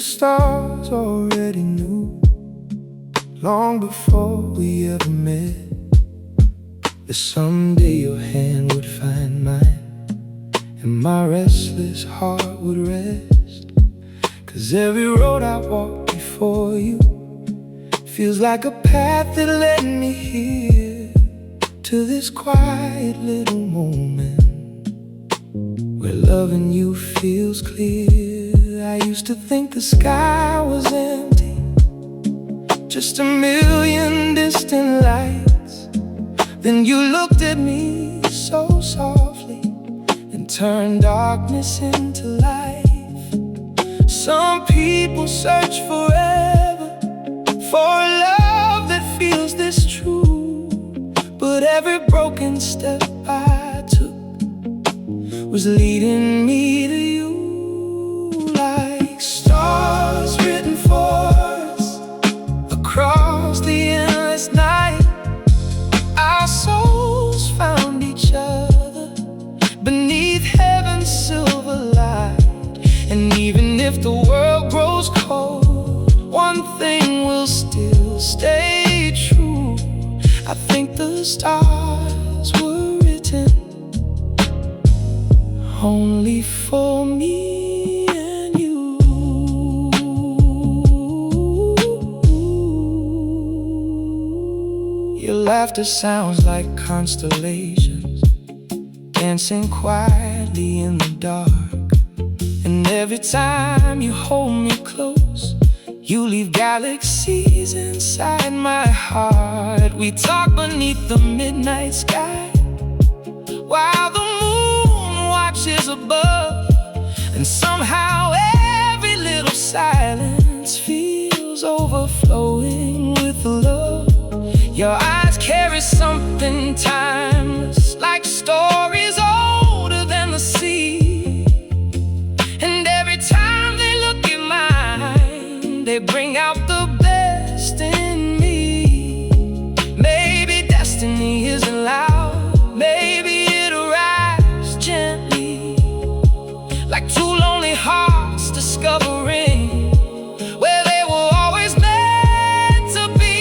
stars already knew, long before we ever met, that someday your hand would find mine, and my restless heart would rest. 'Cause every road I walk before you feels like a path that led me here, to this quiet little moment where loving you feels clear. I used to think the sky was empty, just a million distant lights. Then you looked at me so softly and turned darkness into life. Some people search forever for a love that feels this true, but every broken step I took was leading me to you. Like stars written for us across the endless night, our souls found each other beneath heaven's silver light. And even if the world grows cold, one thing will still stay true. I think the stars were written only for me and you. Your laughter sounds like constellations dancing quietly in the dark. And every time you hold me close, you leave galaxies inside my heart. We talk beneath the midnight sky while the moon watches above, and somehow every little silence feels overflowing with love. Your eyes carry something timeless, like stories older than the sea. And every time they look at mine, they bring out the best in me. Maybe destiny isn't loud, maybe it arrives gently, like two lonely hearts discovering where they were always meant to be.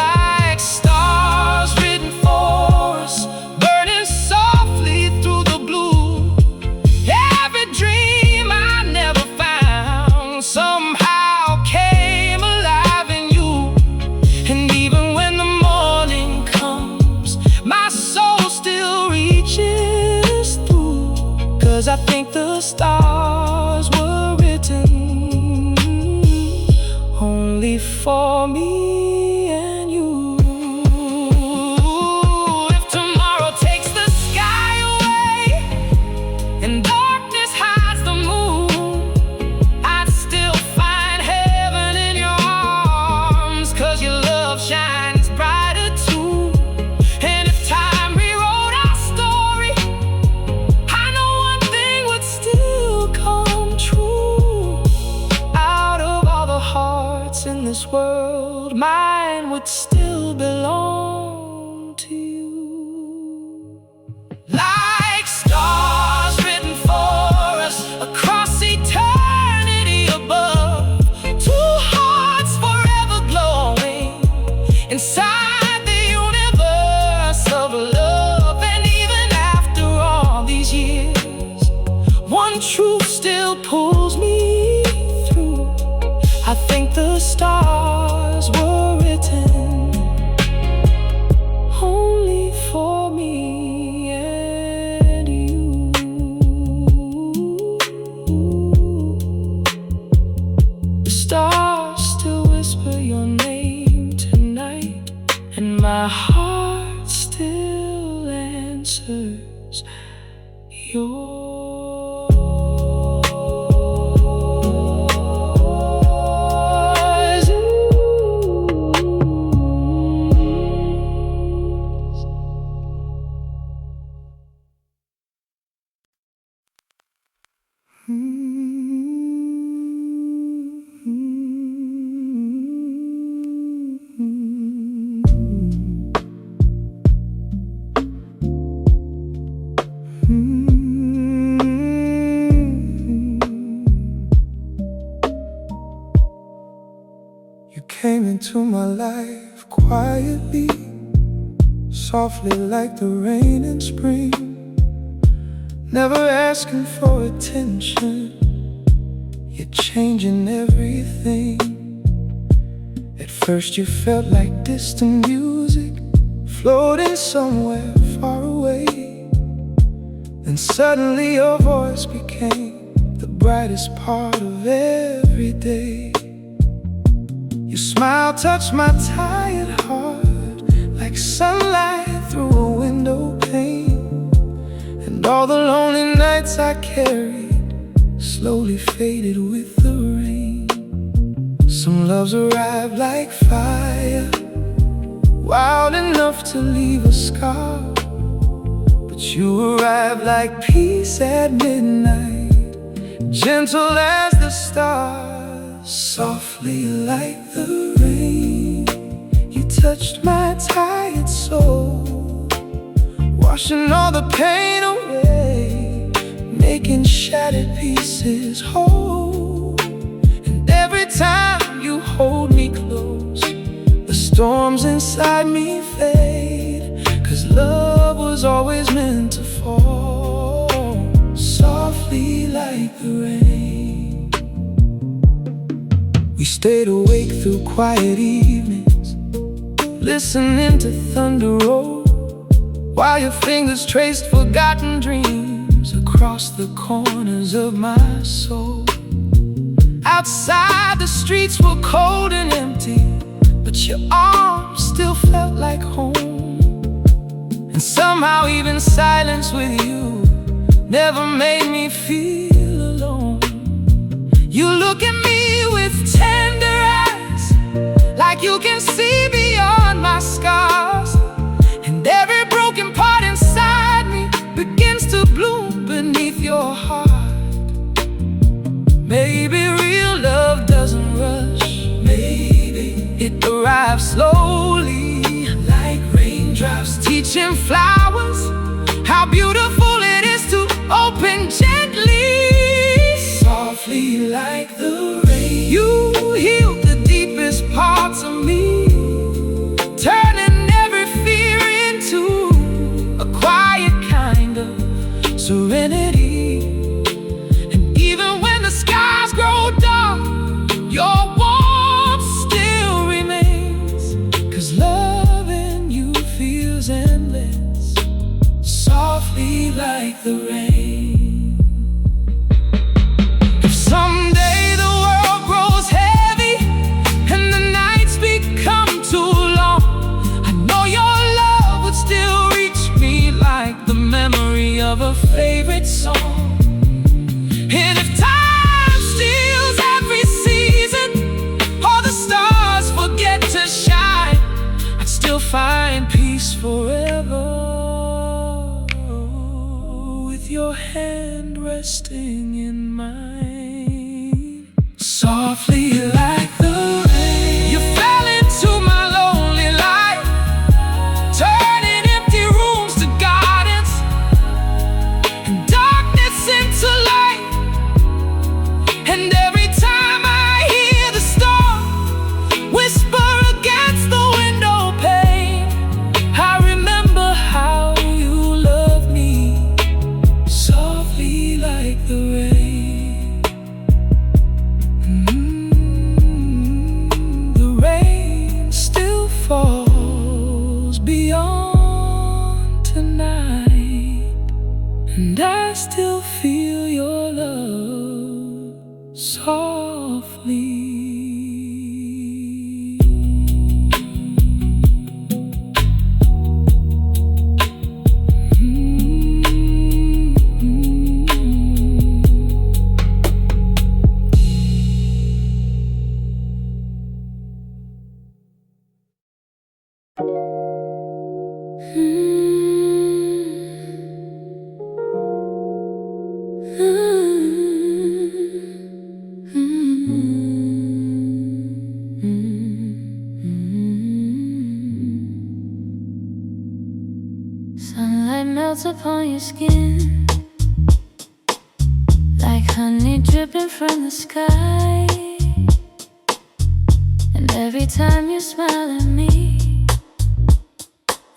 Like stars written for us, burning softly through the blue. Every dream I never found somehow came alive in you. And even when the morning comes, my soul still reaches through. 'Cause I think the stars were written only for me and you. If tomorrow takes the sky away and darkness hides the moon, I'd still find heaven in your arms. 'Cause your love shines brighter too. And if time rewrote our story, I know one thing would still come true. Out of all the hearts in this world, mine would still belong to you. Like stars written for us across eternity above, two hearts forever glowing inside the universe of love. And even after all these years, one truth still pulls me through. I think the stars were written only for me and you. The stars still whisper your name tonight, and my heart still answers yours. life quietly, softly like the rain in spring. Never asking for attention, you're changing everything. At first you felt like distant music, floating somewhere far away. Then suddenly your voice became the brightest part of every day. Your smile touched my tired heart like sunlight through a window pane. And all the lonely nights I carried slowly faded with the rain. Some loves arrive like fire, wild enough to leave a scar. But you arrive like peace at midnight, gentle as the stars, softly like the rain. You touched my tired soul, washing all the pain away, making shattered pieces whole. And every time you hold me close, the storms inside me fade. 'Cause love was always meant to fall softly like the rain. We stayed awake through quiet evenings, listening to thunder roll, while your fingers traced forgotten dreams across the corners of my soul. Outside the streets were cold and empty, but your arms still felt like home. And somehow even silence with you never made me feel alone. You look at me with tender eyes, like you can see beyond my scars. And every broken part inside me begins to bloom beneath your heart. Maybe real love doesn't rush, maybe it arrives slowly, like raindrops teaching flowers how beautiful it is to open gently, softly like the rain. You heal the deepest parts of me, turning every fear into a quiet kind of serenity. And even when the skies grow dark, your warmth still remains. 'Cause loving you feels endless, softly like the rain. If someday the world grows heavy and the nights become too long, I know your love would still reach me like the memory of a favorite song. And if time steals every season, or the stars forget to shine, I'd still find peace forever, with your hand resting in mine, softly like the rain. You fell into my lonely life, turning empty rooms to gardens and darkness into light. And every time I hear the storm whisper against the window pane, I remember how you loved me, softly like the rain. The rain still falls beyond tonight, and I still feel your love softly. Sunlight melts upon your skin like honey dripping from the sky. And Every time you smile at me,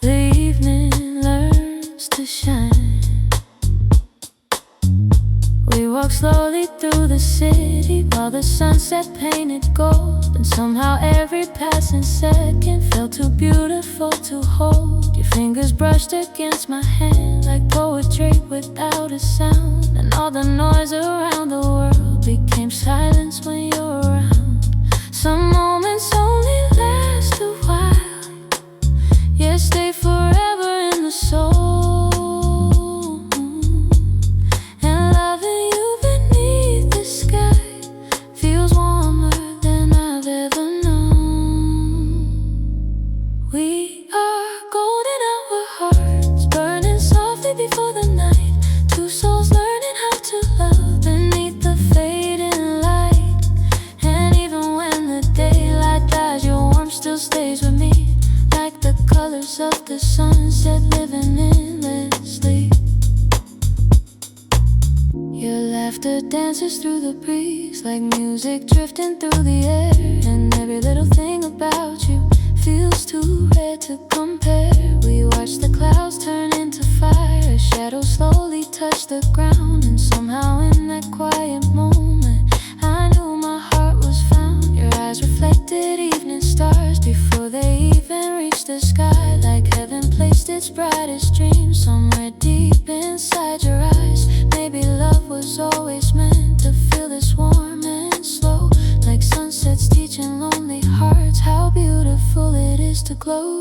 the evening learns to shine. We walk slowly through the city while the sunset painted gold, and somehow every passing second felt too beautiful to hold. Your fingers brushed against my hand like poetry without a sound, and all the noise around the world became silence when you're around. Some moments only last a while, yet stay forever in the soul. And loving you beneath the sky feels warmer than I've ever known. We are golden, our hearts burning softly before the night. Two souls learning how to love beneath the fading light. And even when the daylight dies, your warmth still stays with me, like the colors of the sunset living endlessly. Your laughter dances through the breeze like music drifting through the air, and every little thing about you feels too rare to compare. We watch the clouds turn into fire as shadows slowly touch the ground, and somehow in that quiet moment I knew my heart was found. Your eyes reflected evening stars before they even reached the sky, like heaven placed its brightest dreams somewhere deep inside your eyes. Maybe love was always meant to feel this warm and slow, like sunsets teaching lonely hearts how beautiful it is to glow.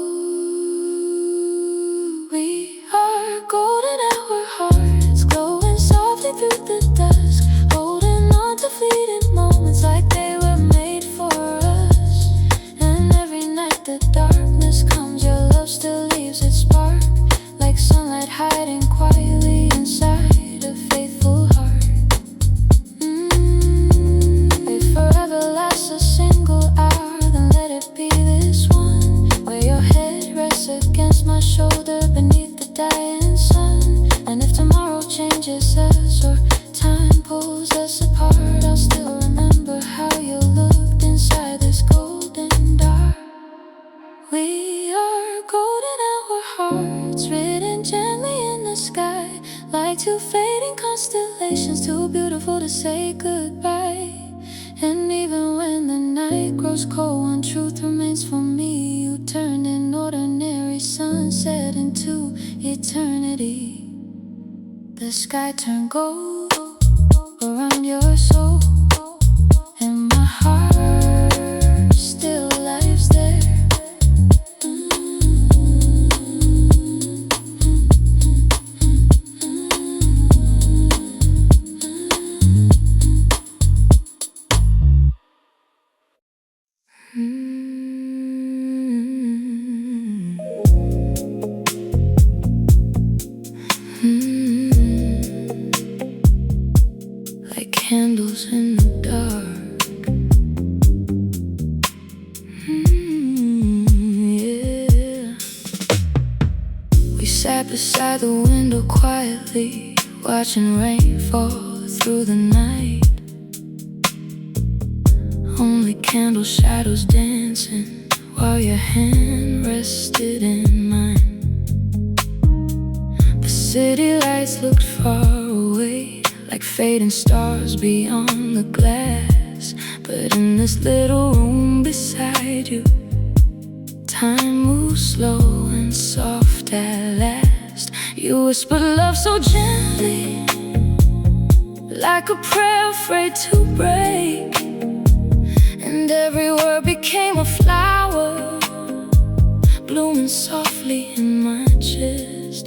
We are golden, our hearts glowing softly through the dusk, holding on to fleeting moments like they were made for us. And every night the darkness comes, your love still leaves its spark, like sunlight hiding quietly inside a faithful heart. If forever lasts a single hour, then let it be this one, where your head rests against my shoulder beneath the dying sun. And if tomorrow changes us or time pulls us apart, I'll still remember how you looked inside this golden dark. We are golden, our hearts written gently in the sky, like two fading constellations, too beautiful to say goodbye. And even when the night grows cold, one truth remains for me: you turned an ordinary sunset into eternity. The sky turned gold around your soul, and my heart still lies there. Like candles in the dark. Yeah. We sat beside the window quietly, watching rain fall through the night. Only candle shadows dancing while your hand rested in mine. The city lights looked far away, like fading stars beyond the glass. But in this little room beside you, time moves slow and soft at last. You whispered love so gently, like a prayer afraid to break. And every word became a flower, blooming softly in my chest.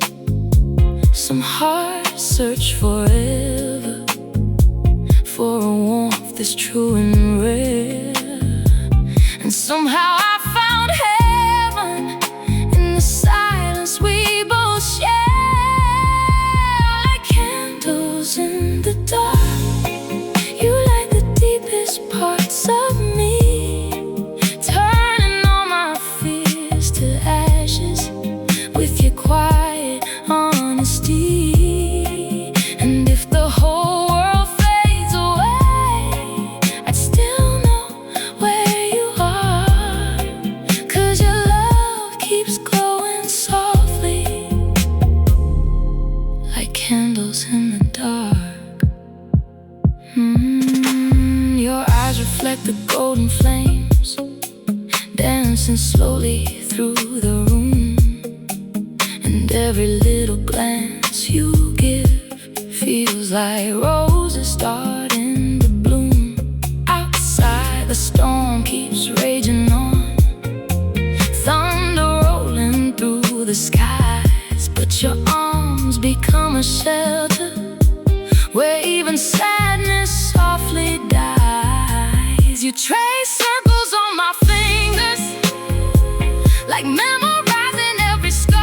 Some hearts search forever for a warmth that's true and rare. And somehow I found heaven in the silence we both share. Like candles in the dark, you light the deepest parts of me, turning all my fears to ashes with your quiet honesty. And if the whole world fades away, I'd still know where you are. glance you give feels like roses starting to bloom. Outside, the storm keeps raging on, thunder rolling through the skies. But your arms become a shelter where even sadness softly dies. You trace circles on my fingers, like memorizing every scar.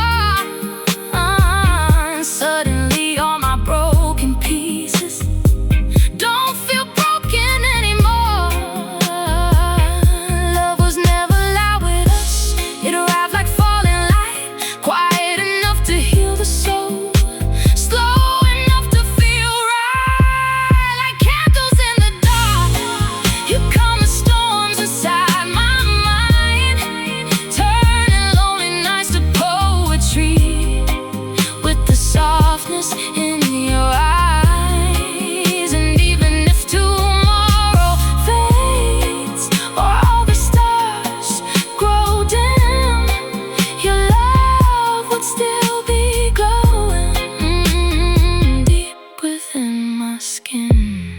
Suddenly all my broken pieces don't feel broken anymore. Love was never loud with us. It arrived like falling light, quiet enough to heal the soul, slow enough to feel right. Like candles in the dark, you come as storms inside my mind, turning lonely nights to poetry with the softness in your eyes. And even if tomorrow fades or all the stars grow dim, your love would still be glowing deep within my skin.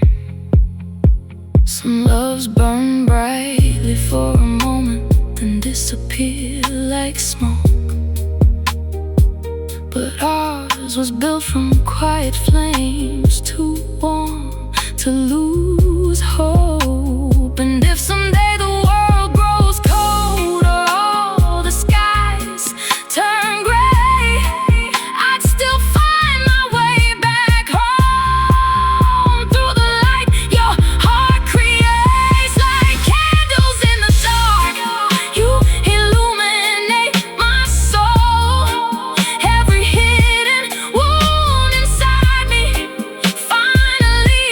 Some loves burn brightly for a moment, then disappear like smoke. But ours was built from quiet flames, too warm to lose hope. And if someday the world grows cold or all the skies turn gray, I'd still find my way back home through the light your heart creates. Like candles in the dark, you illuminate my soul. Every hidden wound inside me finally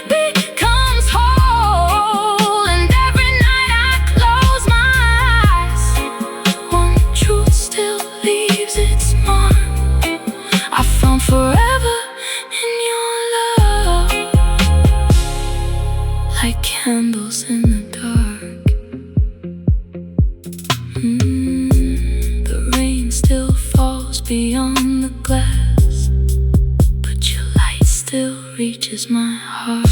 becomes whole. And every night I close my eyes, one truth still leaves its mark. I found forever in your love, like candles in the dark. The rain still falls beyond the glass, but your light still reaches my heart.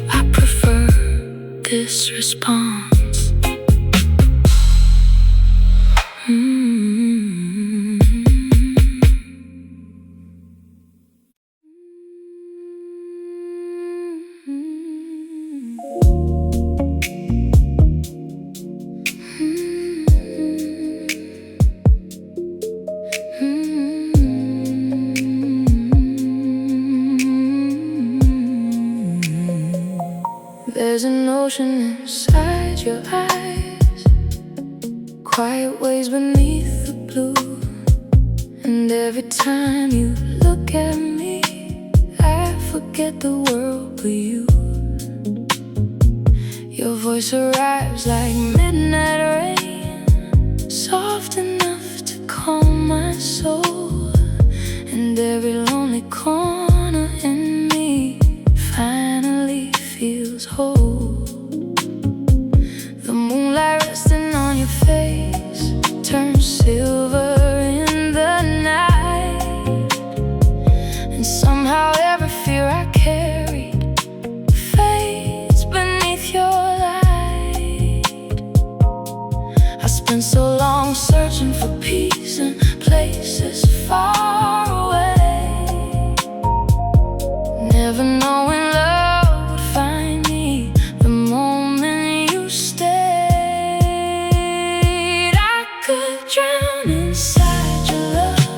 I prefer this response. There's an ocean inside your eyes, quiet waves beneath the blue. And every time you look at me, I forget the world but you. Your voice arrives like midnight rain, soft enough to calm my soul. And every lonely corner in me finally feels whole. The moonlight resting on your face turns silver in the night. And somehow every fear I carried fades beneath your light. I spent so long searching for peace in places far away, never knowing love would find me the moment you stayed. I could drown inside your love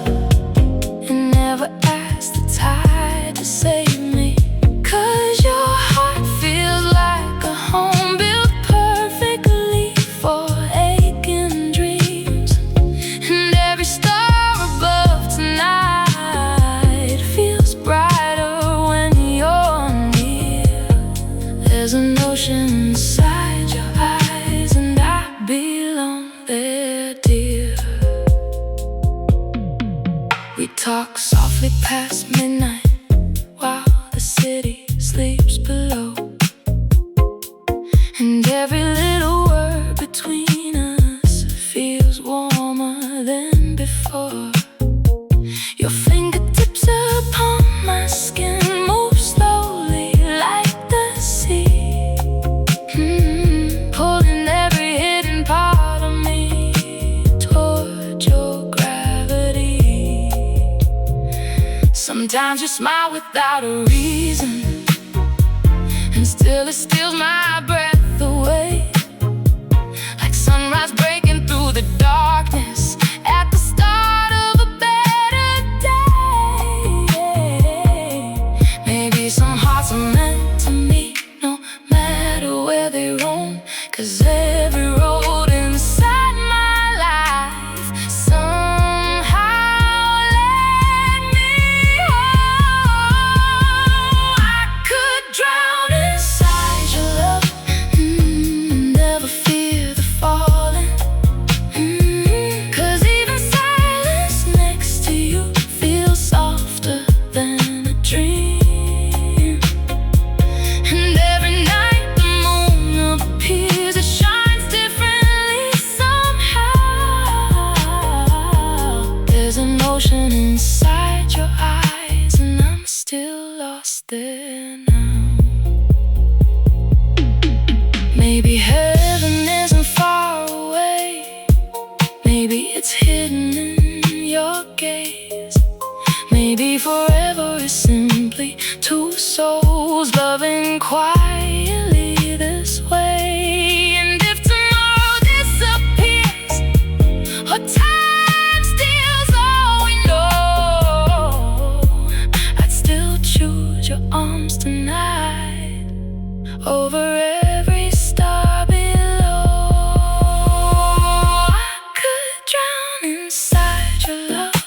and never ask the tide to save me, 'cause your heart feels like a home built perfectly for aching dreams. And every star above tonight feels brighter when you're near. There's an ocean inside your eyes, and I belong there, dear. We talk softly past midnight while the city sleeps below. And every little word between us feels Sometimes you smile without a reason, and still it steals my breath away. Like sunrise breaking through the darkness at the start of a better day. Maybe some hearts are meant to meet no matter where they roam, 'cause every road inside my life somehow led me home. I could drown inside your love, never fear the falling, 'cause even silence next to you feels softer than a dream. And every night the moon appears, it shines differently somehow. There's an ocean inside your eyes, and I'm still lost there now. Maybe heaven isn't far away, maybe it's hidden in your gaze. Maybe forever is simply two souls loving quietly this way. And if tomorrow disappears, or time steals all we know, I'd still choose your arms tonight over every star below. I could drown inside your love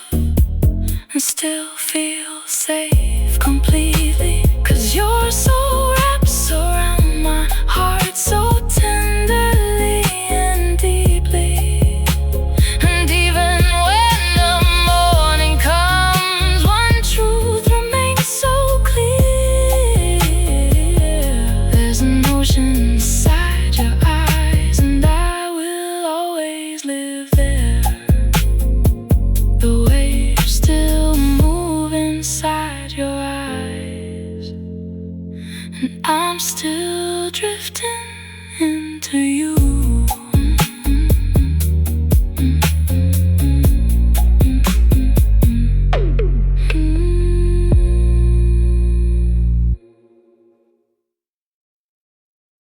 and still feel safe completely, 'cause you're so wrapped around my heart so tenderly and deeply. And even when the morning comes, one truth remains so clear. There's an ocean inside your eyes, and I will always live there. The waves still move inside your eyes, and I'm still drifting into you.